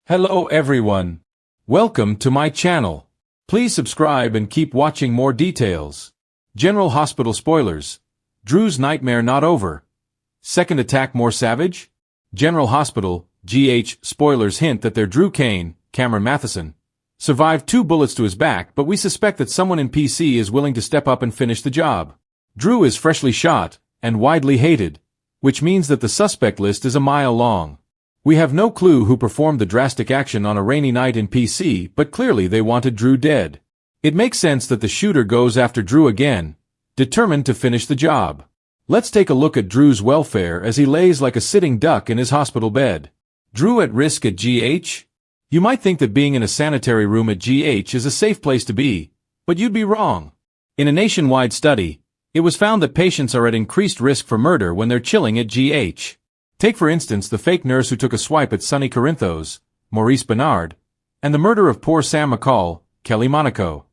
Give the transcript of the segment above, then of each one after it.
Hello everyone. Welcome to my channel. Please subscribe and keep watching more details. General Hospital spoilers. Drew's nightmare not over. Second attack more savage? General Hospital, GH spoilers hint that their Drew Cain, Cameron Matheson, survived 2 bullets to his back, but we suspect that someone in PC is willing to step up and finish the job. Drew is freshly shot, and widely hated, which means that the suspect list is a mile long. We have no clue who performed the drastic action on a rainy night in PC, but clearly they wanted Drew dead. It makes sense that the shooter goes after Drew again, determined to finish the job. Let's take a look at Drew's welfare as he lays like a sitting duck in his hospital bed. Drew at risk at GH? You might think that being in a sanitary room at GH is a safe place to be, but you'd be wrong. In a nationwide study, it was found that patients are at increased risk for murder when they're chilling at GH. Take for instance the fake nurse who took a swipe at Sonny Corinthos, Maurice Bernard, and the murder of poor Sam McCall, Kelly Monaco.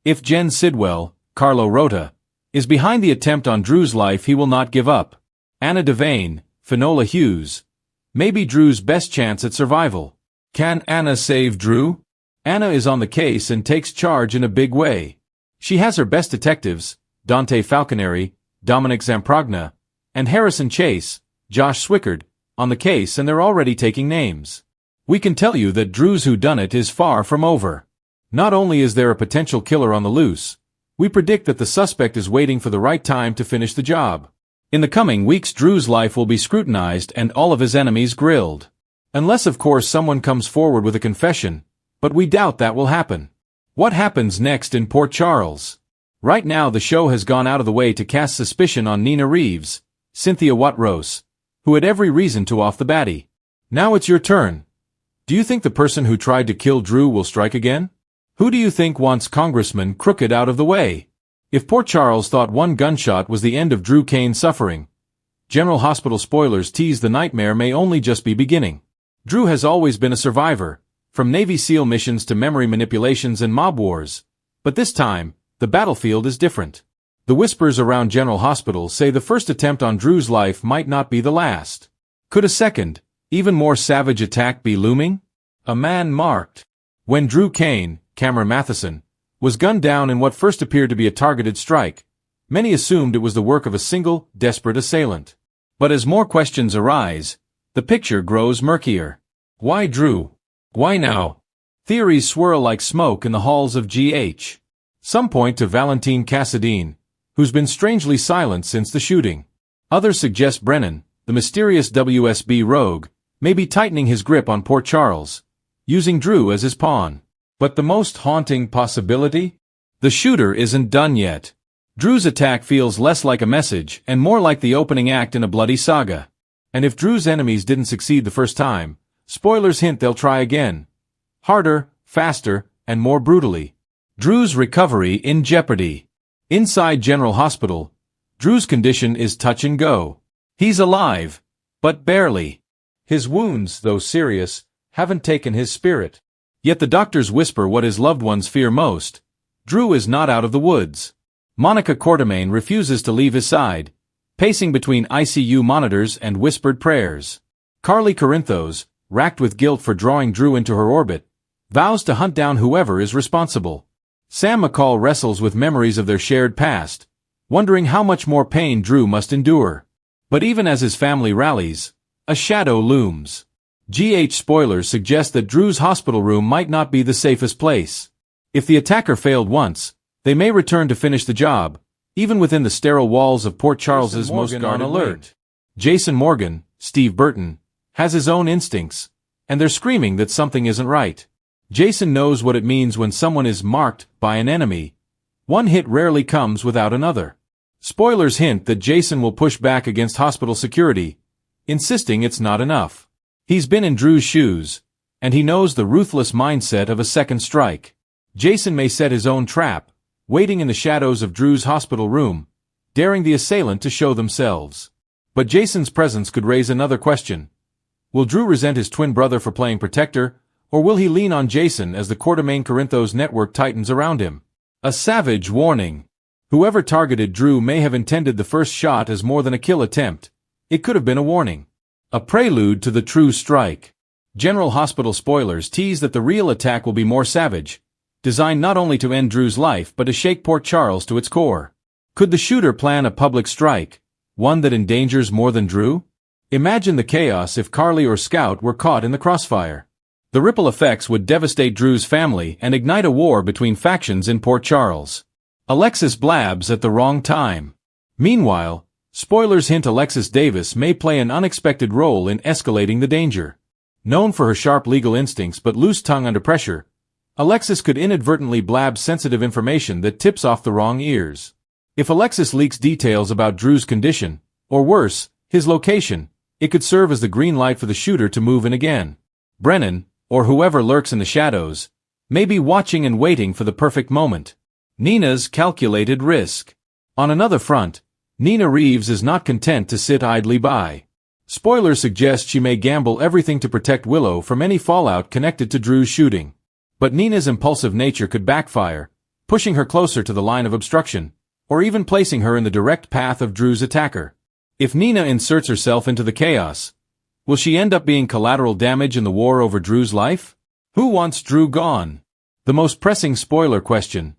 If Jen Sidwell, Carlo Rota, is behind the attempt on Drew's life, he will not give up. Anna Devane, Finola Hughes, may be Drew's best chance at survival. Can Anna save Drew? Anna is on the case and takes charge in a big way. She has her best detectives, Dante Falconeri, Dominic Zamprogna, and Harrison Chase, Josh Swickard, on the case, and they're already taking names. We can tell you that Drew's whodunit is far from over. Not only is there a potential killer on the loose, we predict that the suspect is waiting for the right time to finish the job. In the coming weeks, Drew's life will be scrutinized and all of his enemies grilled. Unless of course someone comes forward with a confession, but we doubt that will happen. What happens next in Port Charles? Right now the show has gone out of the way to cast suspicion on Nina Reeves, Cynthia Watrose, who had every reason to off the batty. Now it's your turn. Do you think the person who tried to kill Drew will strike again? Who do you think wants Congressman Crooked out of the way? If Port Charles thought one gunshot was the end of Drew Cain's suffering, General Hospital spoilers tease the nightmare may only just be beginning. Drew has always been a survivor, from Navy SEAL missions to memory manipulations and mob wars. But this time, the battlefield is different. The whispers around General Hospital say the first attempt on Drew's life might not be the last. Could a second, even more savage attack be looming? A man marked. When Drew Cain, Cameron Matheson, was gunned down in what first appeared to be a targeted strike, many assumed it was the work of a single, desperate assailant. But as more questions arise, the picture grows murkier. Why Drew? Why now? Theories swirl like smoke in the halls of GH. Some point to Valentine Cassadine, who's been strangely silent since the shooting. Others suggest Brennan, the mysterious WSB rogue, may be tightening his grip on Port Charles, using Drew as his pawn. But the most haunting possibility? The shooter isn't done yet. Drew's attack feels less like a message and more like the opening act in a bloody saga. And if Drew's enemies didn't succeed the first time, spoilers hint they'll try again. Harder, faster, and more brutally. Drew's recovery in jeopardy. Inside General Hospital, Drew's condition is touch and go. He's alive, but barely. His wounds, though serious, haven't taken his spirit. Yet the doctors whisper what his loved ones fear most. Drew is not out of the woods. Monica Quartermain refuses to leave his side, pacing between ICU monitors and whispered prayers. Carly Corinthos, racked with guilt for drawing Drew into her orbit, vows to hunt down whoever is responsible. Sam McCall wrestles with memories of their shared past, wondering how much more pain Drew must endure. But even as his family rallies, a shadow looms. GH spoilers suggest that Drew's hospital room might not be the safest place. If the attacker failed once, they may return to finish the job, even within the sterile walls of Port Charles's most guarded alert. Jason Morgan, Steve Burton, has his own instincts, and they're screaming that something isn't right. Jason knows what it means when someone is marked by an enemy. One hit rarely comes without another. Spoilers hint that Jason will push back against hospital security, insisting it's not enough. He's been in Drew's shoes, and he knows the ruthless mindset of a second strike. Jason may set his own trap, waiting in the shadows of Drew's hospital room, daring the assailant to show themselves. But Jason's presence could raise another question. Will Drew resent his twin brother for playing protector, or will he lean on Jason as the Quartermain Corinthos network tightens around him? A savage warning. Whoever targeted Drew may have intended the first shot as more than a kill attempt. It could have been a warning. A prelude to the true strike. General Hospital spoilers tease that the real attack will be more savage, designed not only to end Drew's life but to shake Port Charles to its core. Could the shooter plan a public strike, one that endangers more than Drew? Imagine the chaos if Carly or Scout were caught in the crossfire. The ripple effects would devastate Drew's family and ignite a war between factions in Port Charles. Alexis blabs at the wrong time. Meanwhile, spoilers hint Alexis Davis may play an unexpected role in escalating the danger. Known for her sharp legal instincts but loose tongue under pressure, Alexis could inadvertently blab sensitive information that tips off the wrong ears. If Alexis leaks details about Drew's condition, or worse, his location, it could serve as the green light for the shooter to move in again. Brennan, or whoever lurks in the shadows, may be watching and waiting for the perfect moment. Nina's calculated risk. On another front, Nina Reeves is not content to sit idly by. Spoilers suggest she may gamble everything to protect Willow from any fallout connected to Drew's shooting. But Nina's impulsive nature could backfire, pushing her closer to the line of obstruction, or even placing her in the direct path of Drew's attacker. If Nina inserts herself into the chaos, will she end up being collateral damage in the war over Drew's life? Who wants Drew gone? The most pressing spoiler question.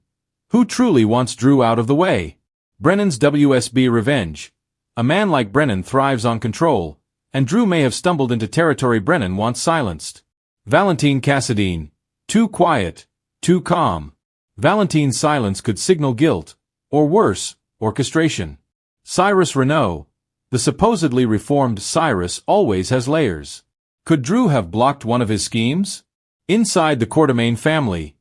Who truly wants Drew out of the way? Brennan's WSB revenge. A man like Brennan thrives on control, and Drew may have stumbled into territory Brennan wants silenced. Valentine Cassadine. Too quiet, too calm. Valentine's silence could signal guilt, or worse, orchestration. Cyrus Renault. The supposedly reformed Cyrus always has layers. Could Drew have blocked one of his schemes? Inside the Quartermaine family.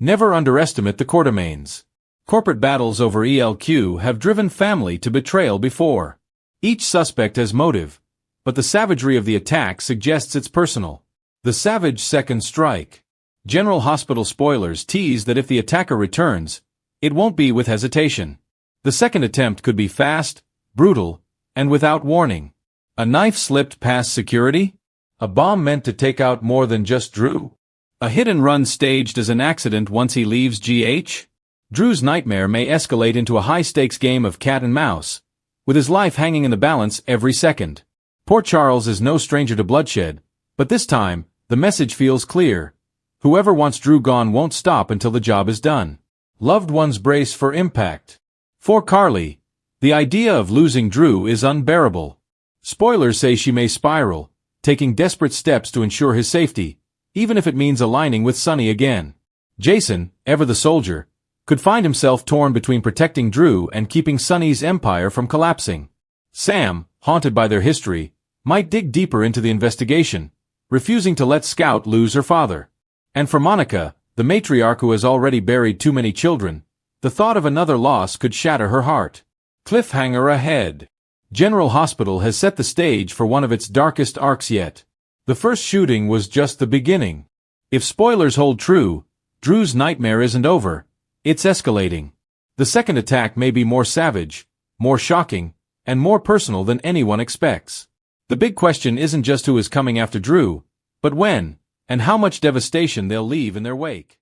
Never underestimate the Quartermaines. Corporate battles over ELQ have driven family to betrayal before. Each suspect has motive, but the savagery of the attack suggests it's personal. The savage second strike. General Hospital spoilers tease that if the attacker returns, it won't be with hesitation. The second attempt could be fast, brutal, and without warning. A knife slipped past security? A bomb meant to take out more than just Drew? A hit-and-run staged as an accident once he leaves GH? Drew's nightmare may escalate into a high-stakes game of cat and mouse, with his life hanging in the balance every second. Port Charles is no stranger to bloodshed, but this time, the message feels clear. Whoever wants Drew gone won't stop until the job is done. Loved ones brace for impact. For Carly, the idea of losing Drew is unbearable. Spoilers say she may spiral, taking desperate steps to ensure his safety, even if it means aligning with Sonny again. Jason, ever the soldier, could find himself torn between protecting Drew and keeping Sonny's empire from collapsing. Sam, haunted by their history, might dig deeper into the investigation, refusing to let Scout lose her father. And for Monica, the matriarch who has already buried too many children, the thought of another loss could shatter her heart. Cliffhanger ahead. General Hospital has set the stage for one of its darkest arcs yet. The first shooting was just the beginning. If spoilers hold true, Drew's nightmare isn't over, it's escalating. The second attack may be more savage, more shocking, and more personal than anyone expects. The big question isn't just who is coming after Drew, but when, and how much devastation they'll leave in their wake.